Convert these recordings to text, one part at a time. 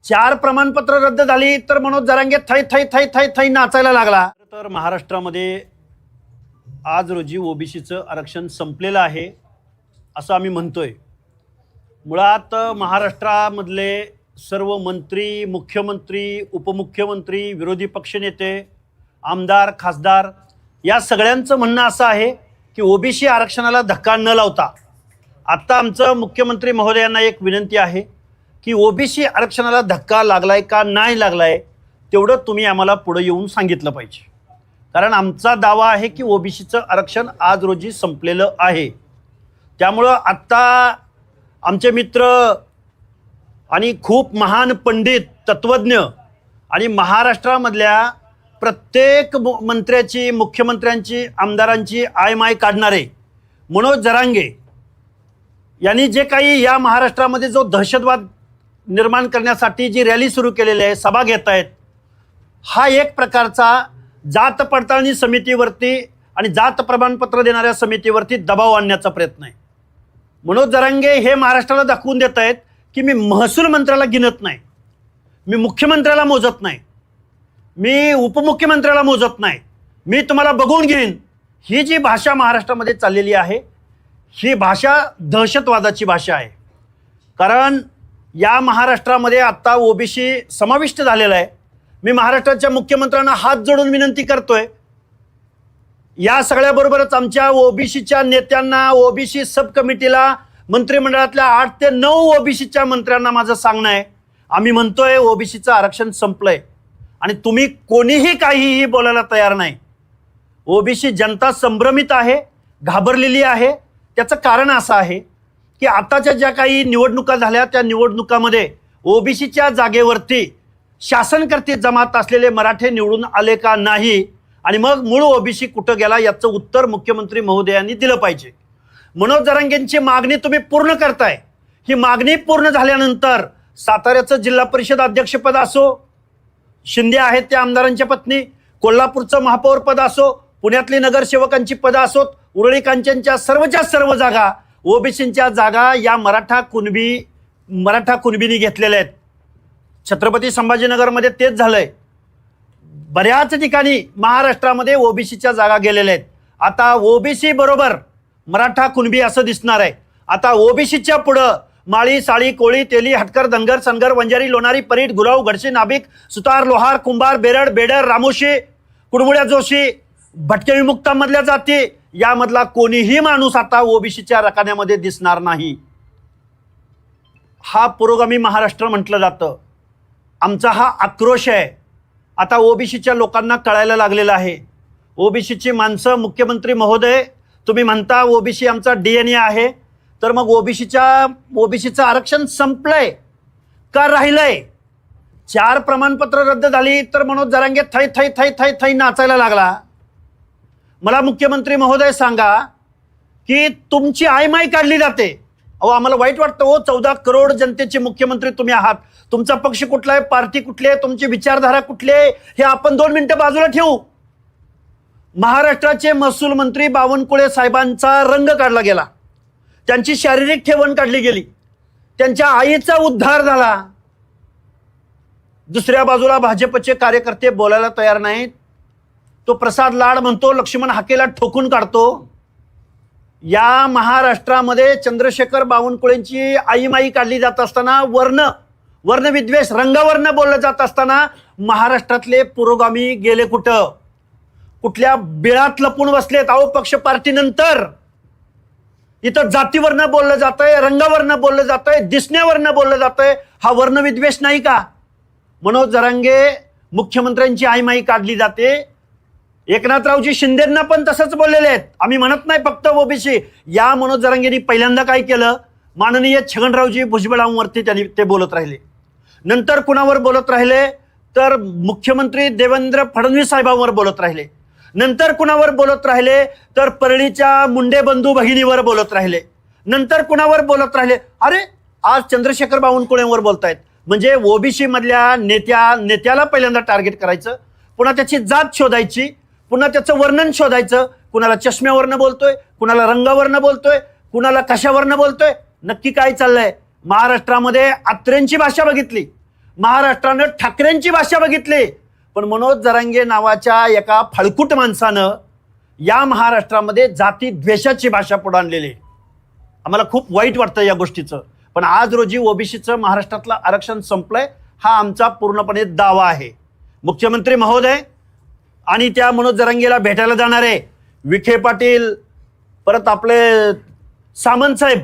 4 प्रमाणपत्र रद्द झाली तर मनोज जरांगे थै थै थै थै थै नाचायला लागला। तर महाराष्ट्रामध्ये आज रोजी ओबीसीचं आरक्षण संपलेलं आहे असं आम्ही म्हणतोय। मुळात महाराष्ट्रामधले सर्व मंत्री, मुख्यमंत्री, उपमुख्यमंत्री, विरोधी पक्षनेते, आमदार, खासदार या सगळ्यांचं म्हणणं असं आहे की ओबीसी आरक्षणाला धक्का न लावता आता आमचं मुख्यमंत्री महोदयांना एक विनंती आहे की ओबीसी आरक्षणाला धक्का लागलाय का नाही लागलाय तेवढं तुम्ही आम्हाला पुढे येऊन सांगितलं पाहिजे। कारण आमचा दावा आहे की ओबीसीचं आरक्षण आज रोजी संपलेलं आहे। त्यामुळं आत्ता आमचे मित्र आणि खूप महान पंडित, तत्वज्ञ आणि महाराष्ट्रामधल्या प्रत्येक मंत्र्याची, मुख्यमंत्र्यांची, आमदारांची आयमाय काढणारे मनोज जरांगे यांनी जे काही या महाराष्ट्रामध्ये जो दहशतवाद निर्माण करण्यासाठी जी रॅली सुरू केलेली आहे, सभा घेत आहेत, हा एक प्रकारचा जात पडताळणी समितीवरती आणि जात प्रमाणपत्र देणाऱ्या समितीवरती दबाव आणण्याचा प्रयत्न आहे। मनोज जरांगे हे महाराष्ट्राला दाखवून देत आहेत की मी महसूल मंत्र्याला गिनत नाही, मी मुख्यमंत्र्याला मोजत नाही, मी उपमुख्यमंत्र्याला मोजत नाही, मी तुम्हाला बघून घेईन। ही जी भाषा महाराष्ट्रामध्ये चाललेली आहे ही भाषा दहशतवादाची भाषा आहे। कारण या महाराष्ट्रामध्ये आता ओबीसी समाविष्ट झालेला आहे। मी महाराष्ट्राच्या मुख्यमंत्र्यांना हात जोडून विनंती करतोय, या सगळ्याबरोबरच आमच्या ओबीसीच्या नेत्यांना, ओबीसी सब कमिटीला, मंत्रिमंडळातल्या 8 ते 9 ओबीसीच्या मंत्र्यांना माझं सांगणं आहे, आम्ही म्हणतोय ओबीसीचं आरक्षण संपलंय आणि तुम्ही कोणीही काहीही बोलायला तयार नाही। ओबीसी जनता संभ्रमित आहे, घाबरलेली आहे। त्याचं कारण असं आहे की आताच्या ज्या काही निवडणुका झाल्या त्या निवडणुकामध्ये ओबीसीच्या जागेवरती शासनकर्ते जमात असलेले मराठे निवडून आले का नाही आणि मग मूळ ओबीसी कुठं गेला याचं उत्तर मुख्यमंत्री महोदयांनी दिलं पाहिजे। मनोज जरांगेंची मागणी तुम्ही पूर्ण करताय, ही मागणी पूर्ण झाल्यानंतर साताऱ्याचं जिल्हा परिषद अध्यक्षपद असो, शिंदे आहेत त्या आमदारांच्या पत्नी, कोल्हापूरचं महापौर पद असो, पुण्यातली नगरसेवकांची पदं असोत, उरळी कांचनच्या सर्वच्या सर्व जागा, ओबीसींच्या जागा या मराठा कुणबींनी घेतलेल्या आहेत। छत्रपती संभाजीनगरमध्ये तेच झालंय। बऱ्याच ठिकाणी महाराष्ट्रामध्ये ओबीसीच्या जागा गेलेल्या आहेत। आता ओबीसी बरोबर मराठा कुणबी असं दिसणार आहे। आता ओबीसीच्या पुढं माळी, साळी, कोळी, तेली, हटकर, धनगर, सनगर, वंजारी, लोणारी, परीट, गुराव, गडसे, नाभिक, सुतार, लोहार, कुंभार, बेरड, बेडर, रामोशी, कुडमुड्या, जोशी, भटके विमुक्तांमधल्या जाती यामधला कोणीही माणूस आता ओबीसीच्या रकान्यामध्ये दिसणार नाही। हा पुरोगामी महाराष्ट्र म्हटलं जातं। आमचा हा आक्रोश आहे आता ओबीसीच्या लोकांना कळायला लागलेला आहे। ओबीसीची माणसं, मुख्यमंत्री महोदय तुम्ही म्हणता ओबीसी आमचा DNA आहे, तर मग ओबीसीचं आरक्षण संपलंय का राहिलंय? 4 प्रमाणपत्र रद्द झाली तर मनोज जरांगे थै थै थै थै थै नाचायला लागला। मला मुख्यमंत्री महोदय सांगा की तुमची आयमाय काढली जाते। अहो आम्हाला वाईट वाटतं हो, 14 करोड जनतेचे मुख्यमंत्री तुम्ही आहात। तुमचा पक्ष कुठला आहे, पार्टी कुठली आहे, तुमची विचारधारा कुठली आहे हे आपण 2 मिनिटं बाजूला ठेवू। महाराष्ट्राचे महसूल मंत्री बावनकुळे साहेबांचा रंग काढला गेला, त्यांची शारीरिक ठेवण काढली गेली, त्यांच्या आईचा उद्धार झाला। दुसऱ्या बाजूला भाजपचे कार्यकर्ते बोलायला तयार नाहीत। तो प्रसाद लाड म्हणतो लक्ष्मण हाकेला ठोकून काढतो। या महाराष्ट्रामध्ये चंद्रशेखर बावनकुळेंची आईमाई काढली जात असताना, वर्णविद्वेष रंगावरनं बोललं जात असताना महाराष्ट्रातले पुरोगामी गेले कुठं? कुठल्या बिळात लपून बसलेत? अहो पक्ष पार्टीनंतर इथं जातीवरनं बोललं जातंय, रंगावरनं बोललं जातंय, दिसण्यावरनं बोललं जातंय। हा वर्णविद्वेष नाही का? मनोज जरांगे मुख्यमंत्र्यांची आईमाई काढली जाते। एकनाथरावजी शिंदेंना पण तसंच बोललेले आहेत। आम्ही म्हणत नाही फक्त ओबीसी। या मनोज जरांगेंनी पहिल्यांदा काय केलं, माननीय छगनरावजी भुजबळांवरती ते बोलत राहिले। नंतर कुणावर बोलत राहिले तर मुख्यमंत्री देवेंद्र फडणवीस साहेबांवर बोलत राहिले। नंतर कुणावर बोलत राहिले तर परळीच्या मुंडे बंधू भगिनीवर बोलत राहिले। नंतर कुणावर बोलत राहिले, अरे आज चंद्रशेखर बावनकुळेंवर बोलतायत। म्हणजे ओबीसी मधल्या नेत्याला पहिल्यांदा टार्गेट करायचं, पुन्हा त्याची जात शोधायची, पुन्हा त्याचं वर्णन शोधायचं। कुणाला चष्म्यावरनं बोलतोय, कुणाला रंगावरनं बोलतोय, कुणाला कशावरनं बोलतोय। नक्की काय चाललंय? महाराष्ट्रामध्ये अत्रेंची भाषा बघितली, महाराष्ट्रानं ठाकरेंची भाषा बघितली, पण मनोज जरांगे नावाच्या एका फळकुट माणसानं या महाराष्ट्रामध्ये जाती द्वेषाची भाषा पुढे आणलेली. आम्हाला खूप वाईट वाटतं या गोष्टीचं. पण आज रोजी ओबीसीचं महाराष्ट्रातलं आरक्षण संपलंय हा आमचा पूर्णपणे दावा आहे. मुख्यमंत्री महोदय आणि त्या मनोज जरांगेला भेटायला जाणारे विखे पाटील, परत आपले सामंत साहेब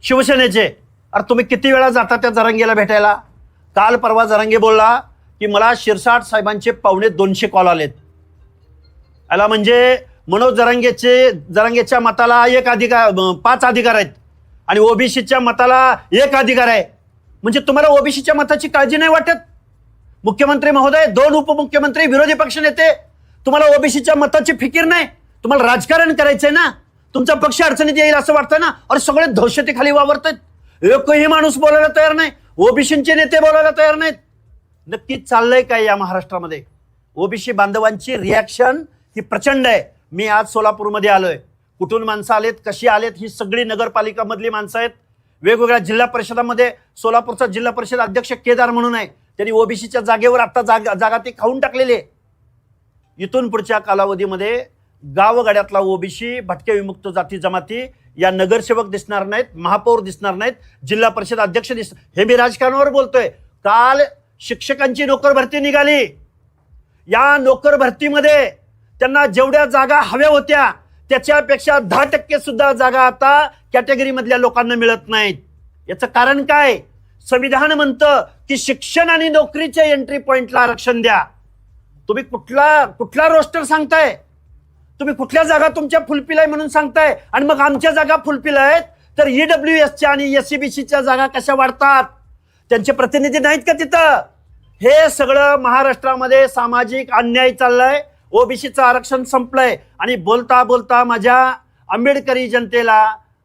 शिवसेनेचे, अरे तुम्ही किती वेळा जाता त्या जरांगेला भेटायला? काल परवा जरांगे बोलला की मला शिरसाट साहेबांचे 250 कॉल आलेत. याला म्हणजे मनोज जरांगेच्या मताला 5 अधिकार आहेत आणि ओबीसीच्या मताला 1 अधिकार आहे. म्हणजे तुम्हाला ओबीसीच्या मताची काळजी नाही वाटत? मुख्यमंत्री महोदय, 2 उपमुख्यमंत्री, विरोधी पक्ष नेते, तुम्हाला ओबीसीच्या मताची फिकीर नाही? तुम्हाला राजकारण करायचंय ना? तुमचा पक्ष अडचणीत येईल असं वाटतं ना? और सगळे दहशतीखाली वावरतात. एकही माणूस बोलायला तयार नाही, ओबीसीचे नेते बोलायला तयार नाहीत. नक्की चाललंय काय या महाराष्ट्रामध्ये? ओबीसी बांधवांची रिॲक्शन ही प्रचंड आहे. मी आज सोलापूरमध्ये आलोय. कुठून माणसं आलेत, कशी आलेत, ही सगळी नगरपालिका मधली माणसं आहेत. वेगवेगळ्या जिल्हा परिषदामध्ये सोलापूरचा जिल्हा परिषद अध्यक्ष केदार म्हणून आहे, त्यांनी ओबीसीच्या जागेवर आता जागा ती खाऊन टाकलेली आहे. इथून पुढच्या कालावधीमध्ये गावगाड्यातला ओबीसी, भटके विमुक्त जाती जमाती या नगरसेवक दिसणार नाहीत, महापौर दिसणार नाहीत, जिल्हा परिषद अध्यक्ष हे मी राजकारणावर बोलतोय. काल शिक्षकांची नोकर भरती निघाली. या नोकर भरतीमध्ये त्यांना जेवढ्या जागा हव्या होत्या त्याच्यापेक्षा 10% सुद्धा जागा आता कॅटेगरी मधल्या लोकांना मिळत नाहीत. याचं कारण काय? संविधान म्हणतं की शिक्षण आणि नोकरीच्या एंट्री पॉइंटला आरक्षण द्या. तुम्ही कुठला रोस्टर सांगताय? तुम्ही कुठल्या जागा तुमच्या फुलफिल म्हणून सांगताय आणि मग आमच्या जागा फुलफिल आहेत तर ईडब्ल्यूएसच्या आणि एससीबीसीच्या जागा कशा वाढतात? त्यांचे प्रतिनिधी नाहीत का तिथं? हे सगळं महाराष्ट्रामध्ये सामाजिक अन्याय चाललाय. ओबीसीचं आरक्षण संपलंय आणि बोलता बोलता माझ्या आंबेडकरी जनतेला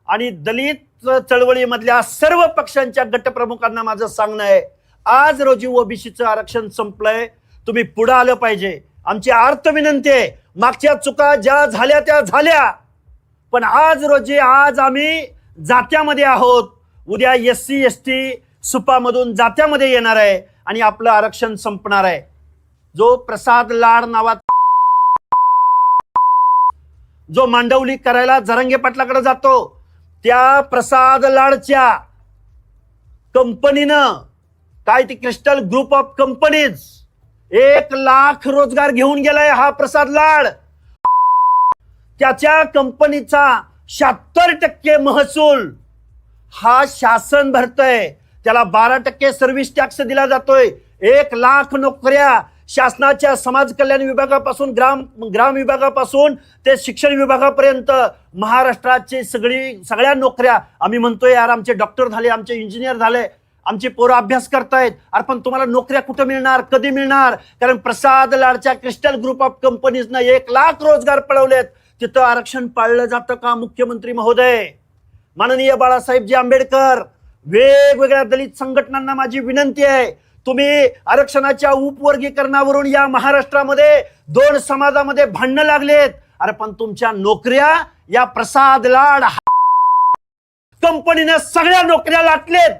आणि दलित चळवळीमधल्या सर्व पक्षांच्या गटप्रमुखांना माझं सांगणं आहे, आज रोजी ओबीसीचं आरक्षण संपलंय, तुम्ही पुढे आलं पाहिजे. आमची आर्त विनंती आहे, मागच्या चुका ज्या झाल्या त्या झाल्या, पण आज आम्ही जात्यामध्ये आहोत. उद्या एससी एसटी सुपामधून जात्यामध्ये येणार आहे आणि आपलं आरक्षण संपणार आहे. जो प्रसाद लाड नावाचा जो मांडवली करायला जरांगे पाटलाकडे जातो, त्या प्रसाद लाडच्या कंपनीनं काय ती crystal group of companies 1 lakh रोजगार घेऊन गेलाय हा प्रसाद लाड. त्याच्या कंपनीचा 76% महसूल हा शासन भरतय. त्याला 12% सर्व्हिस टॅक्स दिला जातोय. 1 लाख नोकऱ्या शासनाच्या समाज कल्याण विभागापासून ग्राम विभागापासून ते शिक्षण विभागापर्यंत महाराष्ट्राची सगळ्या नोकऱ्या. आम्ही म्हणतोय यार आमचे डॉक्टर झाले, आमचे इंजिनियर झाले, आमचे पोरं अभ्यास करतायत. अरे पण तुम्हाला नोकऱ्या कुठं मिळणार, कधी मिळणार? कारण प्रसाद लाडच्या क्रिस्टल ग्रुप ऑफ कंपनीजनं 1 लाख रोजगार पळवलेत. तिथं आरक्षण पाळलं जातं का मुख्यमंत्री महोदय? माननीय बाळासाहेबजी आंबेडकर, वेगवेगळ्या दलित संघटनांना माझी विनंती आहे, तुम्ही आरक्षणाच्या उपवर्गीकरणावरून या महाराष्ट्रामध्ये 2 समाजामध्ये भांडणं लागलेत. अरे पण तुमच्या नोकऱ्या या प्रसाद लाड कंपनीने सगळ्या नोकऱ्या लाटलेत.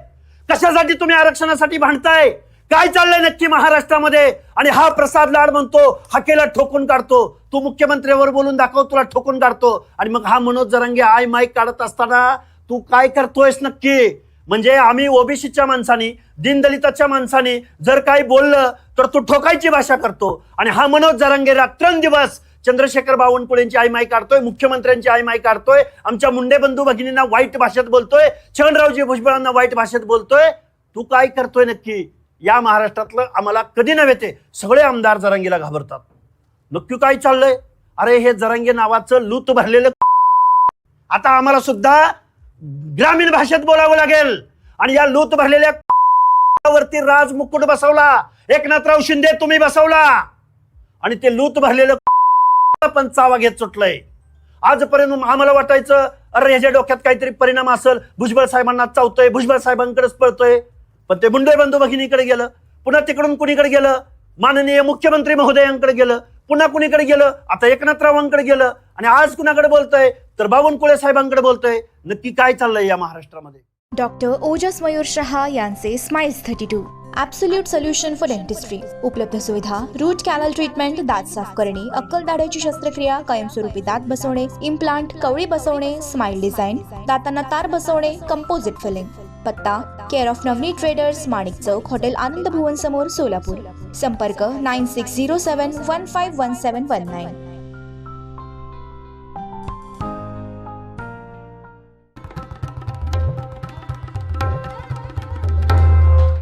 कशासाठी तुम्ही आरक्षणासाठी भांडताय? काय चाललंय नक्की महाराष्ट्रामध्ये? आणि हा प्रसाद लाड म्हणतो हाकेला ठोकून काढतो. तू मुख्यमंत्र्यावर बोलून दाखव, तुला ठोकून काढतो. आणि मग हा मनोज जरांगे आय माईक काढत असताना तू काय करतोयस नक्की? म्हणजे आम्ही ओबीसीच्या माणसानी, दीनदलिताच्या माणसानी जर काही बोललं तर तू ठोकायची भाषा करतो. आणि हा मनोज जरांगे रात्रंदिवस चंद्रशेखर बावनकुळेंची आई माई काढतोय, मुख्यमंत्र्यांची आई माई काढतोय, आमच्या मुंडे बंधू भगिनींना वाईट भाषेत बोलतोय, छगनरावजी भुजबळांना वाईट भाषेत बोलतोय. तू काय करतोय नक्की? या महाराष्ट्रातलं आम्हाला कधी नव्हे ते सगळे आमदार जरांगेला घाबरतात. नक्की काय चाललंय? अरे हे जरांगे नावाचं लूत भरलेलं आता आम्हाला सुद्धा ग्रामीण भाषेत बोलावं लागेल. आणि या लूत भरलेल्या वरती राज मुकुट बसवला, एकनाथराव शिंदे तुम्ही बसवला. आणि ते लूत भरलेलं पण चावा घेत सुटलंय. आजपर्यंत आम्हाला वाटायचं अरे ह्याच्या डोक्यात काहीतरी परिणाम असेल, भुजबळ साहेबांना चावतोय, भुजबळ साहेबांकडेच पळतोय. पण ते मुंडे बंधू भगिनीकडे गेलं, पुन्हा तिकडून कुणीकडे गेलं, माननीय मुख्यमंत्री महोदयांकडे गेलं, पुन्हा कुणीकडे गेलं, आता एकनाथरावांकडे गेलं, आणि आज कुणाकडे बोलतोय तर बावनकुळे साहेबांकडे बोलतोय. नक्की काय चाललंय या महाराष्ट्रामध्ये? डॉक्टर ओजस मयूर शहा यांचे smiles 32 absolute solution for dentistry. उपलब्ध सुविधा: रूट कॅनल ट्रीटमेंट, दात साफ करणे, अक्कल दाढेची शस्त्रक्रिया, कायमस्वरूपी दात बसवणे, इम्प्लांट, कवळी बसवणे, स्माइल डिझाईन, दातांना तार बसवणे, कंपोजिट फिलिंग. पत्ता: care of Navneet traders, Manik Chowk, hotel Anand Bhuvan समोर, सोलापूर. संपर्क: 9607151719.